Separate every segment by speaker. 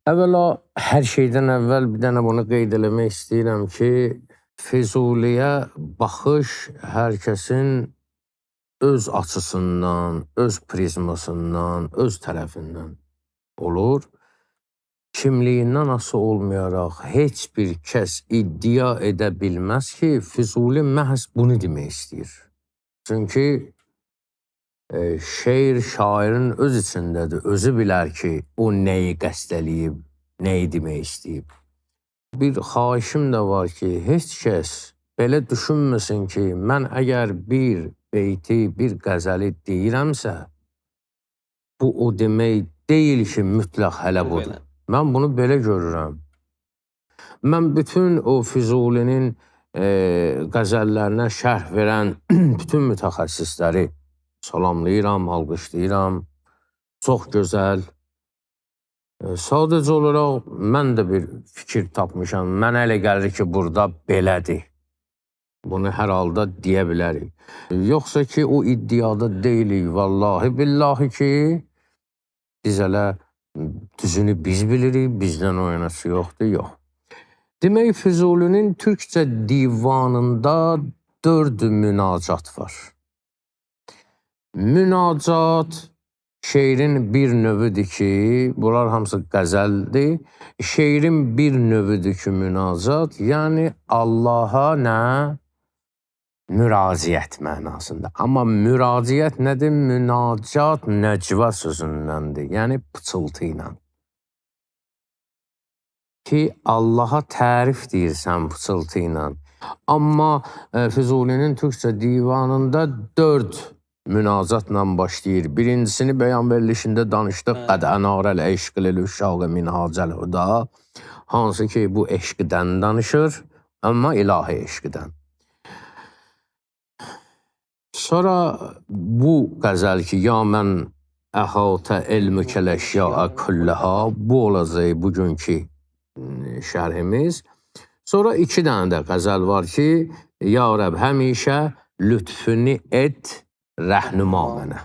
Speaker 1: Əvvəla, hər şeydən əvvəl bir dənə bunu qeyd eləmək istəyirəm ki, Füzuliyə baxış hər kəsin öz açısından, öz prizmasından, öz tərəfindən olur. Kimliyindən asılı olmayaraq heç bir kəs iddia edə bilməz ki, Füzuli məhz bunu demək istəyir. Çünki şeir şairin öz içindədir. Özü bilər ki, o nəyi qəsd eləyib, nəyi demək istəyib. Bir xahişim də var ki, heç kəs belə düşünməsin ki, mən əgər bir beyti, bir qəzəli deyirəmsə, bu o demək deyil ki, mütləq hələ budur. Mən bunu belə görürəm. Mən bütün o Füzulinin qəzəllərinə şərh verən bütün mütəxəssisləri salamlayıram, alqışlayıram. Çox gözəl. Sadəcə olaraq mən də bir fikir tapmışam. Mənə elə gəlir ki, burada belədir. Bunu hər halda deyə bilərik. Yoxsa ki, o iddiada deyilik. Vallahi billahi ki, biz elə düzünü biz bilirik, bizdən oynası yoxdur, yox. Demək, Füzulinin türkcə divanında 4 münacat var. Münacat şeirin bir növüdür ki, bunlar hamısı qəzəldir. Şeirin bir növüdür ki, münacat, yəni Allaha nə? Müraciət mənasında. Amma müraciət nədir? Münacat nəcva sözündəndir, yəni pıçıltı ilə. Ki, Allaha tərif deyirsən pıçıltı ilə. Amma Füzulinin türkcə divanında 4 münacatla başlayır. Birincisini bəyan verilişində danışdıq. Qəd ənarəl eşqil üşşağı min hacəl huda. Hansı ki, bu eşqdən danışır, amma ilahi eşqdən. Sonra bu qəzəl ki, ya mən əhatə elmükələşya külləhə, bu olacaq bugünkü şərhimiz. Sonra 2 dənə də qəzəl var ki, ya Rəb həmişə lütfünü et rəhnuma mənə.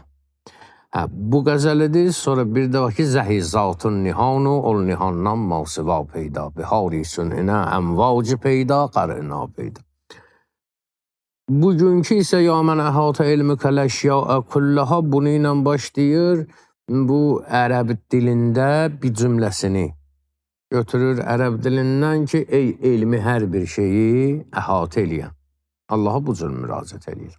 Speaker 1: Bu qəzəlidir. Sonra bir də var ki, zəhizatun nihanu ol nihandan masiva peyda. Bihari sünhinə əmvacı peyda, qarına peyda. Bugünkü isə ya mən əhatə elmükələşya külləhə bunu ilə başlayır. Bu ərəb dilində bir cümləsini götürür ərəb dilindən ki, ey elmi hər bir şeyi əhatə eləyən. Allaha bu cür müraciət eləyir.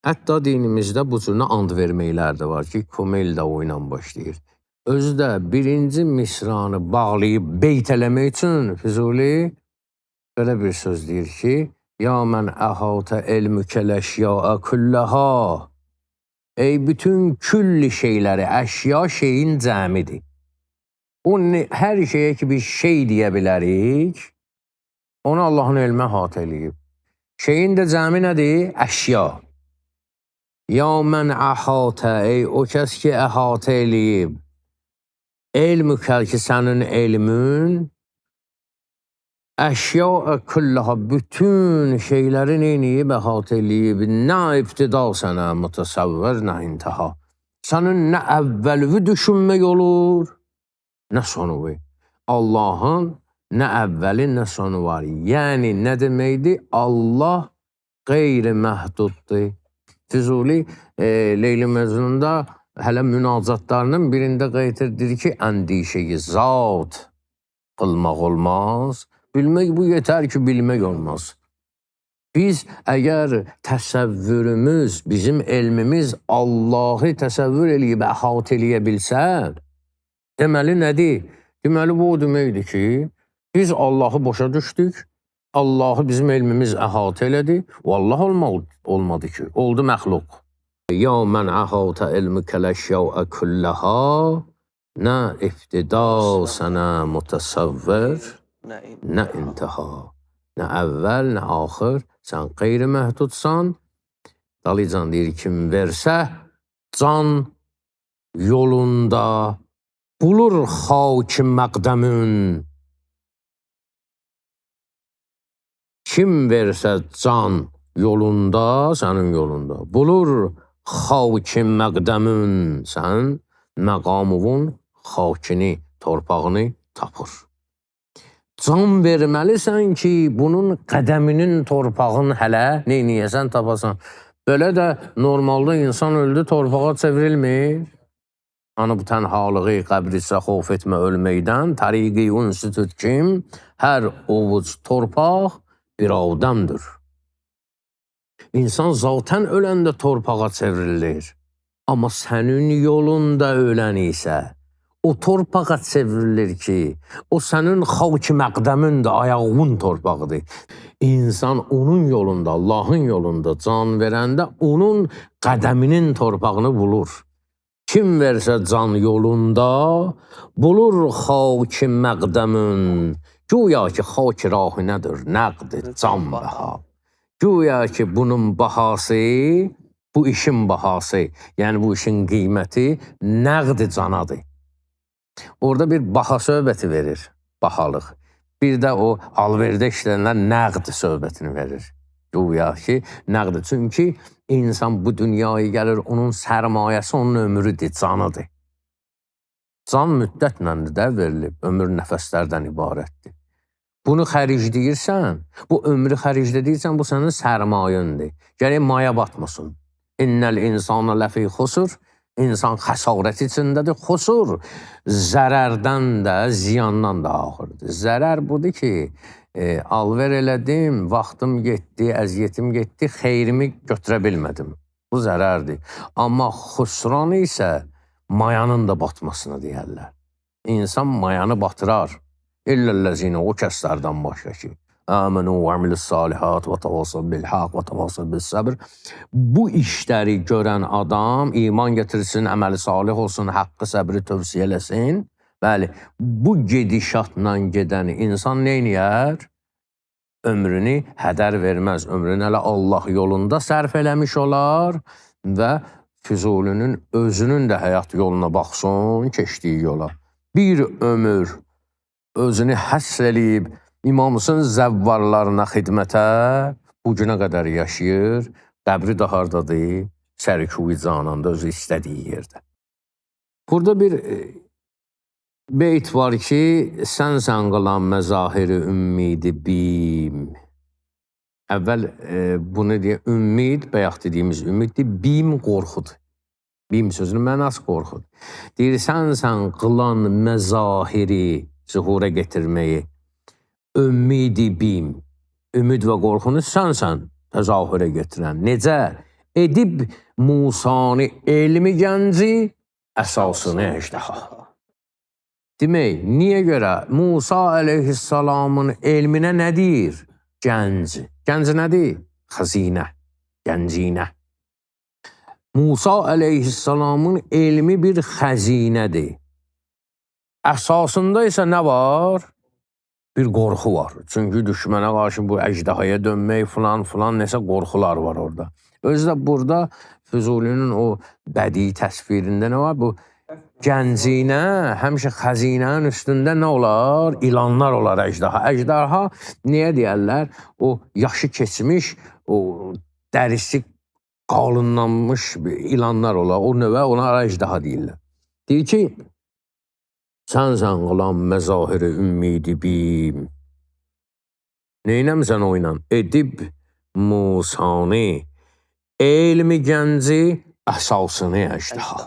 Speaker 1: Hətta dinimizdə bu cür and verməklər də var ki, kumel də o ilə başlayır. Özü də birinci misranı bağlayıb beyt eləmək üçün Füzuli belə bir söz deyir ki, ya mən əhatə elmükələşya külləhə. Ey bütün külli şeyləri, əşya şeyin cəmidir. Hər şeyə ki, bir şey deyə bilərik, onu Allahın elmə əhatə eləyib. Şeyin də cəmi nədir? Əşya. Ya mən əhatə, ey o kəs ki, əhatə eləyib. Elmükəl ki, sənin elmün, əşya külləhə, bütün şeyləri neyniyib, əhatə eləyib. Nə ibtida sənə mütəsəvvər, nə intihə. Sənin nə əvvəlvi düşünmək olur, nə sonu. Allahın nə əvvəli, nə sonu var. Yəni, nə deməkdir? Allah qeyri-məhduddur. Füzuli Leyli Məcnunda hələ münacatlarının birində qayıtır ki, əndişəyi zat qılmaq olmaz. Bilmək bu yetər ki, bilmək olmaz. Biz əgər təsəvvürümüz, bizim elmimiz Allahı təsəvvür eləyib, əhatə eləyə bilsə, deməli nədir? Deməli bu o deməkdir ki, biz Allahı başa düşdük, Allahı bizim elmimiz əhatə elədi, o Allah olmadı ki, oldu məxluq. Ya mən əhatə elmükələşya külləhə, nə ibtida sənə mütəsəvvər, nə intihə. Nə əvvəl, nə axır, sən qeyri-məhdudsan. Dalıcan deyir, kim versə, can yolunda bulur xaki məqdəmün. Kim versə can yolunda, sənin yolunda, bulur xaki məqdəmün, sən məqamuvun xakini, torpağını tapır. Can verməlisən ki, bunun qədəminin torpağın hələ neyniyəsən tapasan. Belə də normalda insan öldü, torpağa çevrilmir. Hani bu tənhalığı, qəbrisə xof etmə ölməkdən, təriqi unsu tut kim, hər ovuc torpaq bir adamdır. İnsan zaten öləndə torpağa çevrilir. Amma sənin yolunda ölən isə o torpağa çevrilir ki, o sənin xalq-ı məqdəmindir, ayağın torpağıdır. İnsan onun yolunda, Allahın yolunda can verəndə onun qədəminin torpağını bulur. Kim versə can yolunda, bulur xalq-ı məqdəmin. Güya ki, xalq rahı nədir? Nəqdir, can bəha. Güya ki, bunun bahası, bu işin bahası, yəni bu işin qiyməti nəqd canadır. Orada bir baha söhbəti verir, bahalıq. Bir də o alverdə işlənlər nəqd söhbətini verir. Güya ki, nəqd. Çünki insan bu dünyaya gəlir, onun sərmayəsi, onun ömrüdür, canıdır. Can müddətləndə də verilib, ömür nəfəslərdən ibarətdir. Bunu xəricləyirsən, bu ömrü xəricləyirsən, bu sənin sərmayəndir. Gərək maya batmasın. İnnəl insana ləfi xusur. İnsan xəsarət içindədir, xusur zərərdən də, ziyandan da axırdır. Zərər budur ki, alver elədim, vaxtım getdi, əziyyətim getdi, xeyrimi götürə bilmədim. Bu zərərdir. Amma xusran isə mayanın da batmasını deyərlər. İnsan mayanı batırar. İlləl-ləzinə o kəslərdən başqa ki. Əmənu və amilis-salihat və tavasıl bil-haq və tavasıl bil-səbr. Bu işləri görən adam iman getirsin, əməli salih olsun, haqqı səbri tövsiyə eləsin. Bəli, bu gedişatla gedən insan neyniyər? Ömrünü hədər verməz, ömrünü elə Allah yolunda sərf eləmiş olar və Füzulinin özünün də həyat yoluna baxsın, keçdiyi yola. Bir ömür özünü həsr eləyib, İmamsın zəvvarlarına xidmətə bu günə qədər yaşayır, qəbri də hardadır, sərkuy cananda özü istədiyi yerdə. Burada bir beyt var ki, sən qılan məzahiri ümmidi bim. Əvvəl bunu deyə, ümmid, bayaq dediyimiz ümmiddir, bim qorxudur. Bim sözünün mənası qorxudur. Deyir, sən qılan məzahiri zuhura getirməyi, ümmidi bim, ümid və qorxunu sən təzahürə getirən. Necə? Edib Musanı elmi gənci, əsasını əjdaha. Demək, niyə görə? Musa əleyhissalamın elminə nə deyir? Gənc. Gənc nədir? Xəzinə, gəncinə. Musa əleyhissalamın elmi bir xəzinədir. Əsasında isə nə var? Bir qorxu var. Çünki düşmənə qarşı bu əjdahaya dönmək filan nəsə qorxular var orada. Özü də burada Füzulinin o bədii təsvirində nə var? Bu gəncinə, həmişə xəzinənin üstündə nə olar? İlanlar olar əjdaha. Əjdaha niyə deyərlər? O yaşı keçmiş, o dərisi qalınlanmış ilanlar olar. O növə ona əjdaha deyirlər. Deyir ki, sən qılan məzahiri ümmidi bim. Neynəmsən oynan? Edib Musanı, elmi gənci, əsasını əjdaha.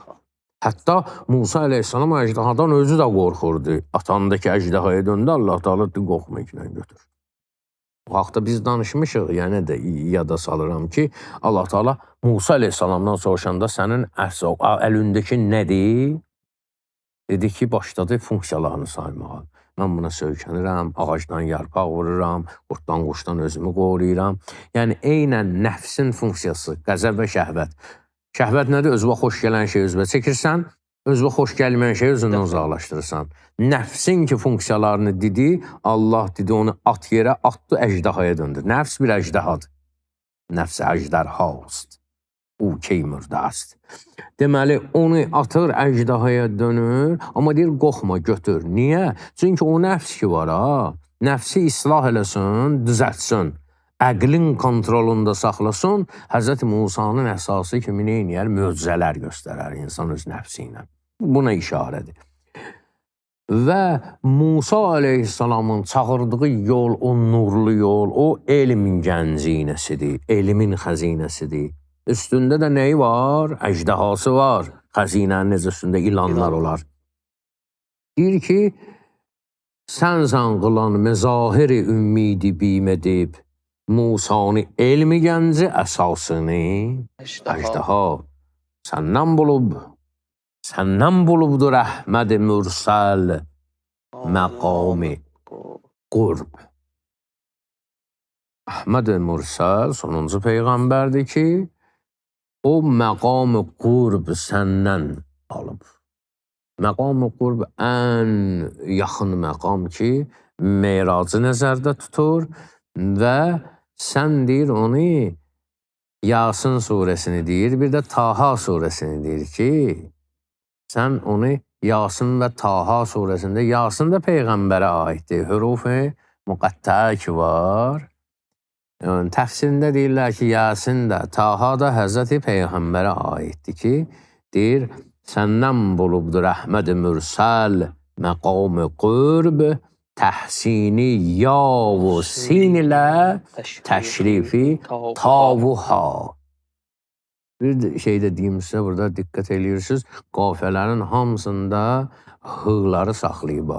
Speaker 1: Hətta Musa əleyhissalam əjdahadan özü də qorxurdu. Atandakı əjdahaya döndü, Allah Teala qorxma ikilən götür. Bu haqda biz danışmışıq, yəni də yada salıram ki, Allah Teala Musa əleyhissalamdan soruşanda sənin əlindəki nədir? Dedi ki, başladı funksiyalarını saymağa. Mən buna söykənirəm, ağacdan yarpaq vururam, qurtdan quşdan özümü qoruyuram. Yəni, eynən nəfsin funksiyası, qəzəb və şəhvət. Şəhvət nədir? Özünə xoş gələn şey özünə çəkirsən, özünə xoş gəlməyən şey özündən uzaqlaşdırırsan. Nəfsin ki, funksiyalarını dedi, Allah dedi, onu at yerə, atdı, əjdahaya döndür. Nəfs bir əjdahadır. Nəfs əjdərhaust. O keymürdəst. Deməli, onu atır, əjdahaya dönür, amma deyir, qorxma, götür. Niyə? Çünki o nəfs ki var, nəfsi islah eləsin, düzəltsin, əqlin kontrolunda saxlasın, Həzrəti Musanın əsası kimi neyniyər? Möcüzələr göstərər insan öz nəfsi ilə. Buna işarədir. və Musa aleyhissalamın çağırdığı yol, o nurlu yol, o elmin gənzinəsidir, elmin xəzinəsidir. Üstündə də neyi var? Əjdəhası var. Xəzinənin necə üstündə ilanlar olar. Deyir ki, sən qılan məzahiri ümmidi bim edib, Musanı elmi gənci əsasını əjdaha səndən bulubdur Əhməd Mürsəl məqami qurb. Əhməd Mürsəl sonuncu peyğəmbərdir ki, o məqam-ı qurb səndən alıb. Məqam-ı qurb ən yaxın məqam ki, Meracı nəzərdə tutur və sən deyir onu Yasin surəsini deyir, bir də Taha surəsini deyir ki, sən onu Yasin və Taha surəsində, Yasin də Peyğəmbərə aiddir, hüruf-i müqəttəə ki var. Yəni, təfsirində deyirlər ki, Yasin də, Taha da Həzrəti Peyğəmbərə aiddir ki, deyir, səndən bulubdur Əhməd Mürsəl məqam-ı qurb, təhsini yav sin ilə təşrifi tavuha. Bir şey də deyim sizə, burada diqqət edirsiniz, qafələrin hamısında hığları saxlayıb.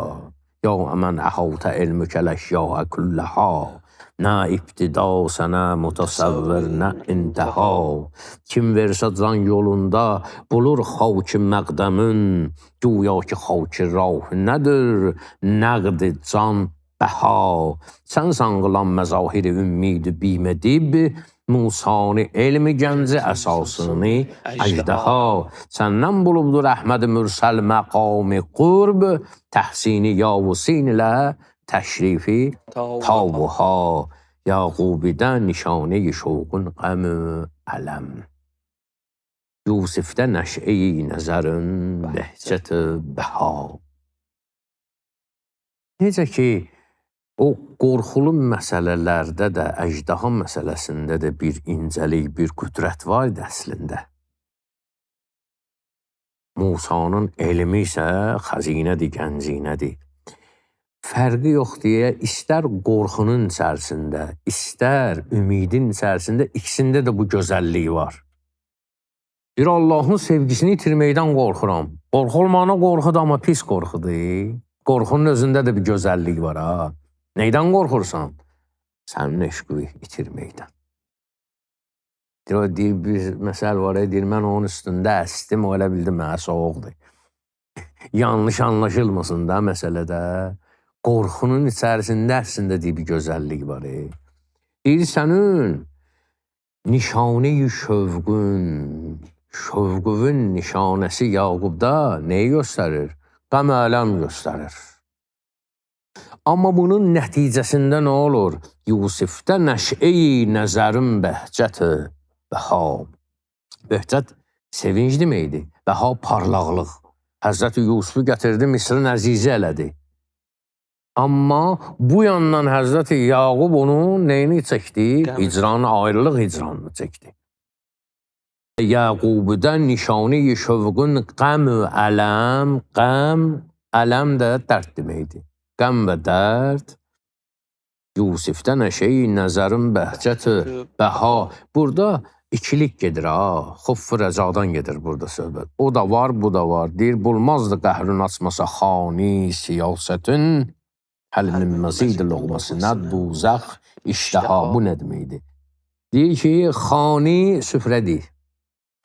Speaker 1: Ya əmən əhavtə elmükələşyaə külləhə, nə ibtida sənə mutasəvvir, nə intəhə. Kim versə can yolunda bulur xavki məqdəmün, güya ki xavki rah nədir, nəqd can bəha. Sən qılan məzahiri ümmidi bim edib, Musanı elmi gənci əsasını əjdaha. Səndən bulubdur Əhməd Mürsəl məqami qurb, təhsini yavusin ilə təşrifi tavuha. Yaqubidən nişanə-i şovqun qəmü ələm. Yusifdə nəşə-i nəzərün bəhcət-i bəha. Necə ki, o qorxulu məsələlərdə də, əjdaha məsələsində də bir incəlik, bir qüdrət var idi əslində. Musanın elmi isə xəzinədir, gənzinədir. Fərqi yox deyə, istər qorxunun içərisində, istər ümidin içərisində, ikisində də bu gözəlliyi var. Bir Allahın sevgisini itirməkdən qorxuram. Qorxu olmağına qorxudur, amma pis qorxudur. Qorxunun özündə də bir gözəllik var, ha. Neydən qorxursan? Sənin eşqi itirməkdən. Deyir, bir məsəl var, deyir, mən onun üstündə əstim, o elə bildim, mənə soğuqdur. Yanlış anlaşılmasın da məsələdə. Qorxunun içərisində əslində deyir, bir gözəllik var. Deyir, sənin nişanə-i şövqün, şövqün nişanəsi Yaqubda neyi göstərir? Qəm ələm göstərir. Amma bunun nəticəsində nə olur? Yusifdə nəşə-i nəzərin bəhcət-i bəha. Bəhcət sevinc deməkdir. Bəha parlaqlıq. Həzrəti Yusufu gətirdi, Misrin əzizi elədi. Amma bu yandan Həzrəti Yaqub onun neyini çəkdi? Hicranı, ayrılıq hicranını çəkdi. Yaqubdən nişanə-i şövqün qəm-ü ələm, qəm, ələm də dərd deməkdir. Qəm və dərd, Yusifdə nəşə-i nəzərin bəhcət-i bəha. Burada ikilik gedir, ha. Xof-u rəcadan gedir burada söhbət. O da var, bu da var. Deyir, bulmazdı qəhrün açmasa xani siyasətin, həlinin məzid-i loğması nəd buzəx iştəha. Bu nə deməkdir? Deyir ki, xani süfrədir.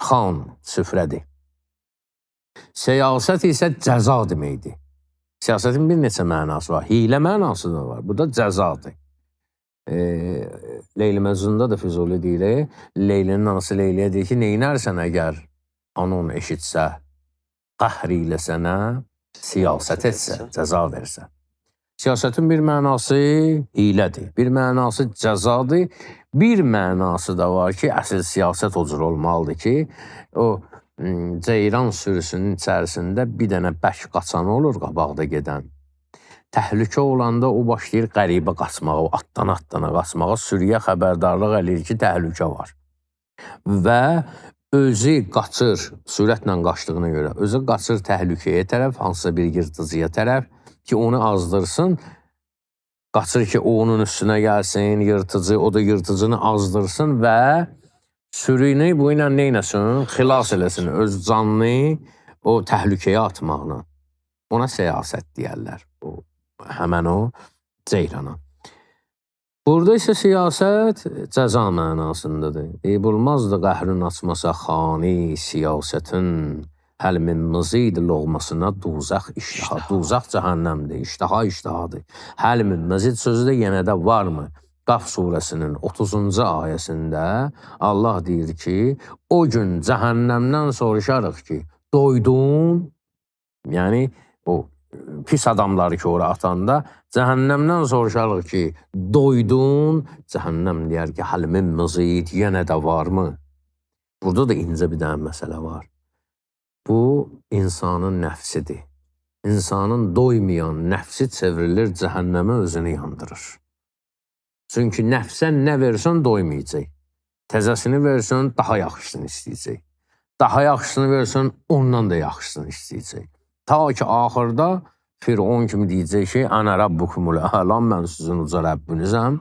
Speaker 1: Xan süfrədir. Siyasət isə cəza deməkdir. Siyasətin bir neçə mənası var. Hilə mənası da var. Bu da cəzadır. Leyli Məcnunda da Füzuli deyir. Leylinin anası Leyliyə deyir ki, neynərsən əgər anon eşitsə, qəhr ilə sənə siyasət etsə, cəza versə. Siyasətin bir mənası hilədir. Bir mənası cəzadır. Bir mənası da var ki, əsl siyasət o cür olmalıdır ki, o Ceyran sürüsünün içərisində bir dənə bək qaçanı olur qabaqda gedən. Təhlükə olanda o başlayır qəribə qaçmağa, atdan-attana qaçmağa, sürüyə xəbərdarlıq eləyir ki, təhlükə var. Və özü qaçır, sürətlə qaçdığına görə, özü qaçır təhlükəyə tərəf, hansısa bir yırtıcıya tərəf ki, onu azdırsın, qaçır ki, o onun üstünə gəlsin, yırtıcı, o da yırtıcını azdırsın və sürünü bu ilə neynəsin? Xilas eləsin, öz canını o təhlükəyə atmaqla. Ona siyasət deyərlər, həmən o ceyrana. Burada isə siyasət cəza mənasındadır. Olmazdı qəhrün açmasa xani siyasətin həl min mızid loğmasına duzaq iştaha. Duzaq cəhənnəmdir, iştaha iştahadır. Həl min mızid sözü də yenə də varmı? Qaf surəsinin 30-cu ayəsində Allah deyir ki, o gün cəhənnəmdən soruşarıq ki, doydun? Yəni, o pis adamları ki, ora atanda, cəhənnəmdən soruşarıq ki, doydun, cəhənnəm deyər ki, həlimin mızid yenə də varmı? Burada da incə bir dənə məsələ var. Bu, insanın nəfsidir. İnsanın doymayan nəfsi çevrilir, cəhənnəmə özünü yandırır. Çünki nəfsən nə versən doymayacaq. Təzəsini versən, daha yaxşısını istəyəcək. Daha yaxşısını versən, ondan da yaxşısını istəyəcək. Ta ki, axırda Firon kimi deyəcək ki, Ənə Rabbukumul Əlam, mən sizin uca Rəbbinizəm,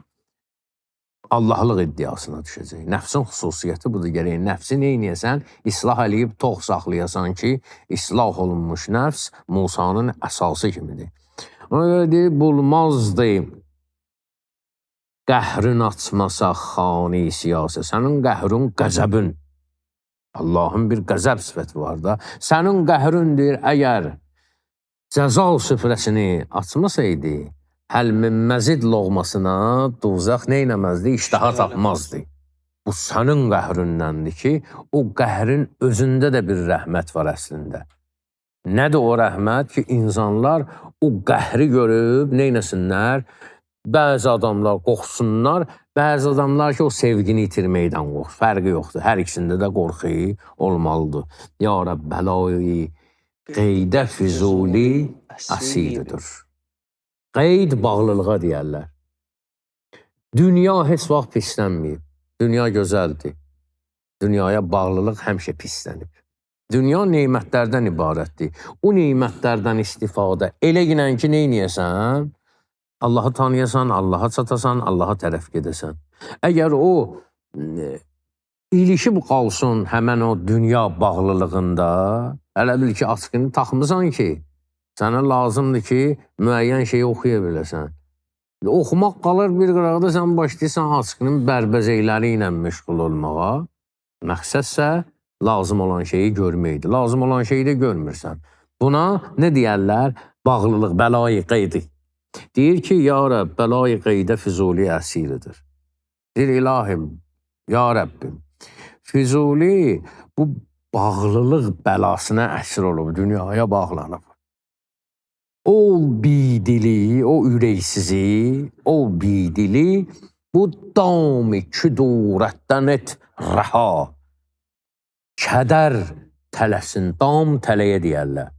Speaker 1: Allahlıq iddiasına düşəcək. Nəfsin xüsusiyyəti budur, gərək nəfsi neynəyəsən, islah eləyib tox saxlayasan ki, islah olunmuş nəfs Musanın əsası kimidir. Ona görə deyir, bulmazdı qəhrün açmasa xani siyasi, sənin qəhrün qəzəbün. Allahın bir qəzəb sifəti var da. Sənin qəhründür, əgər cəza süfrəsini açmasaydı, həl min məzid loğmasına duzaq neynəməzdi, iştaha tapmazdı. Bu sənin qəhründəndir ki, o qəhrin özündə də bir rəhmət var əslində. Nədir o rəhmət ki, insanlar o qəhri görüb neynəsinlər? Bəzi adamlar qorxsunlar, bəzi adamlar ki, o sevgini itirməkdən qorxur. Fərqi yoxdur. Hər ikisində də qorxu olmalıdır. Ya Rəbb, bəlayı qeydə füzuli əsiridir. Qeyd bağlılığa deyərlər. Dünya heç vaxt pislənməyib. Dünya gözəldir. Dünyaya bağlılıq həmişə pislənib. Dünya neymətlərdən ibarətdir. O neymətlərdən istifadə eləginən ki, neynəyəsən? Allahı tanıyasan, Allaha çatasan, Allaha tərəf gedəsən. Əgər o ilişib qalsın həmən o dünya bağlılığında, hələ bil ki, açqını taxmısan ki, sənə lazımdır ki, müəyyən şeyi oxuya biləsən. Oxumaq qalır bir qıraqda, sən başlayırsan açqının bərbəcəkləri ilə məşğul olmağa. Məqsədsə, lazım olan şeyi görməkdir. Lazım olan şeyi də görmürsən. Buna nə deyərlər? Bağlılıq, bəlayı qeydi. Deyir ki, ya Rəbb, bəlayı qeydə Füzuli əsiridir. Deyir, ilahim, ya Rəbbim, Füzuli bu bağlılıq bəlasına əsir olub, dünyaya bağlanıb. Ol bidili, o ürəksizi, ol bidili, bu dam-ı küdurətdən et rəha. Kədər tələsin, dam tələyə deyərlər.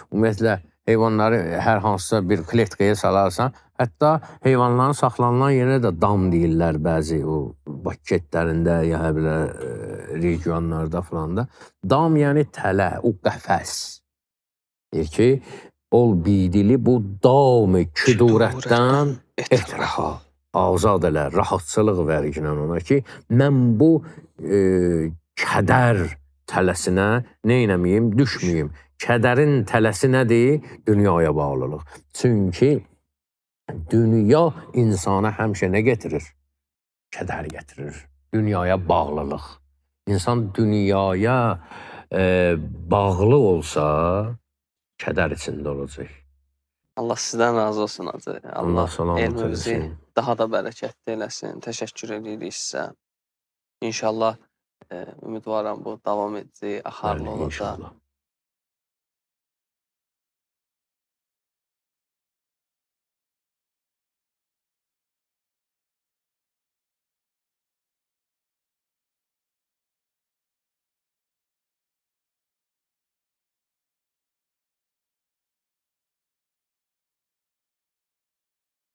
Speaker 1: Ümumiyyətlə, heyvanları hər hansısa bir kletkaya salarsan, hətta heyvanların saxlanılan yerə də dam deyirlər bəzi o baketlərində, ya belə regionlarda falan da. Dam yəni tələ, o qəfəs. Deyir ki, ol bidili bu dam-ı küdurətdən et rəha. Azad elə, rahatçılıq verginən ona ki, mən bu kədər tələsinə neynəməyim, düşməyim. Kədərin tələsi nədir? Dünyaya bağlılıq. Çünki dünya insana həmişə nə getirir? Kədər getirir. Dünyaya bağlılıq. İnsan dünyaya bağlı olsa, kədər içində olacaq.
Speaker 2: Allah sizdən razı olsun Hacı.
Speaker 1: Allah salamat eləsin.
Speaker 2: Daha da bərəkətli eləsin. Təşəkkür edirik sizə. İnşallah ümidvaram bu davam edəcək, axarlı olacaq.